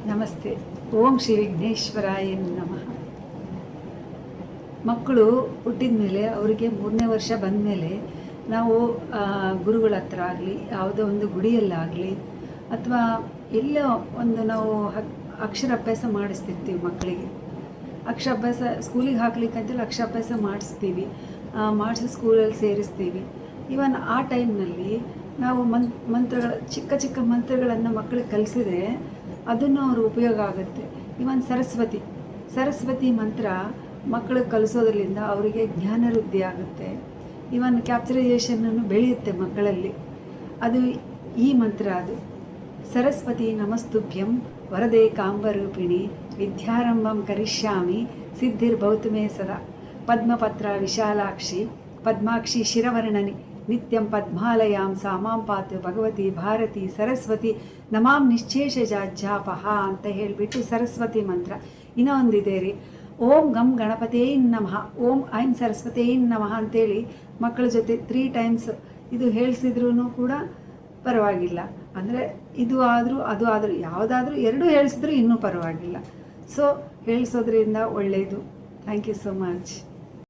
ನಮಸ್ತೆ. ಓಂ ಶ್ರೀ ವಿಘ್ನೇಶ್ವರಾಯ ನಮಃ. ಮಕ್ಕಳು ಹುಟ್ಟಿದ ಮೇಲೆ ಅವರಿಗೆ 3ನೇ ವರ್ಷ ಬಂದ ಮೇಲೆ ನಾವು ಗುರುಗಳ ಹತ್ರ ಆಗಲಿ, ಯಾವುದೋ ಒಂದು ಗುಡಿಯಲ್ಲಾಗಲಿ ಅಥವಾ ಎಲ್ಲೋ ಒಂದು ನಾವು ಅಕ್ಷರಾಭ್ಯಾಸ ಮಾಡಿಸ್ತಿರ್ತೀವಿ ಮಕ್ಕಳಿಗೆ. ಅಕ್ಷರಾಭ್ಯಾಸ ಸ್ಕೂಲಿಗೆ ಹಾಕ್ಲಿಕ್ಕಂತೇಳಿ ಅಕ್ಷರಾಭ್ಯಾಸ ಮಾಡಿಸ್ತೀವಿ, ಮಾಡಿಸಿ ಸ್ಕೂಲಲ್ಲಿ ಸೇರಿಸ್ತೀವಿ. ಇವನ್ ಆ ಟೈಮ್ನಲ್ಲಿ ನಾವು ಮಂತ್ರಗಳ ಚಿಕ್ಕ ಚಿಕ್ಕ ಮಂತ್ರಗಳನ್ನು ಮಕ್ಕಳಿಗೆ ಕಲಿಸಿದ್ರೆ ಅದನ್ನು ಅವ್ರ ಉಪಯೋಗ ಆಗುತ್ತೆ. ಇವನ್ ಸರಸ್ವತಿ ಮಂತ್ರ ಮಕ್ಕಳಿಗೆ ಕಲಿಸೋದ್ರಿಂದ ಅವರಿಗೆ ಜ್ಞಾನ ವೃದ್ಧಿ ಆಗುತ್ತೆ. ಇವನ್ ಕ್ಯಾಪ್ಚರೈಸೇಷನನ್ನು ಬೆಳೆಯುತ್ತೆ ಮಕ್ಕಳಲ್ಲಿ. ಅದು ಈ ಮಂತ್ರ. ಅದು ಸರಸ್ವತಿ ನಮಸ್ತುಭ್ಯಂ ವರದೆ ಕಾಂಬರೂಪಿಣಿ ವಿದ್ಯಾರಂಭಂ ಕರಿಷ್ಯಾಮಿ ಸಿದ್ಧಿರ್ಭವತು ಮೇ ಸದಾ ಪದ್ಮಪತ್ರ ವಿಶಾಲಾಕ್ಷಿ ಪದ್ಮಾಕ್ಷಿ ಶಿರವರ್ಣನಿ ನಿತ್ಯಂ ಪದ್ಮಾಲಯಾಂ ಸಾಮಾಂ ಪಾತು ಭಗವತಿ ಭಾರತಿ ಸರಸ್ವತಿ ನಮಾಂ ನಿಶ್ಚೇಷಜಾಜ್ಜಾಪಹ ಅಂತ ಹೇಳಿಬಿಟ್ಟು ಸರಸ್ವತಿ ಮಂತ್ರ. ಇನ್ನೂ ಒಂದಿದೆ ರೀ, ಓಂ ಗಂ ಗಣಪತೇ ನಮಃ, ಓಂ ಐಂ ಸರಸ್ವತೇ ನಮಃ ಅಂತೇಳಿ ಮಕ್ಕಳ ಜೊತೆ 3 ಟೈಮ್ಸ್ ಇದು ಹೇಳಿಸಿದ್ರೂ ಕೂಡ ಪರವಾಗಿಲ್ಲ. ಅಂದರೆ ಇದು ಆದರೂ ಅದು ಆದರೂ ಯಾವುದಾದ್ರೂ 2 ಹೇಳಿಸಿದ್ರೂ ಇನ್ನೂ ಪರವಾಗಿಲ್ಲ. ಸೊ ಹೇಳಿಸೋದ್ರಿಂದ ಒಳ್ಳೆಯದು. Thank you so much.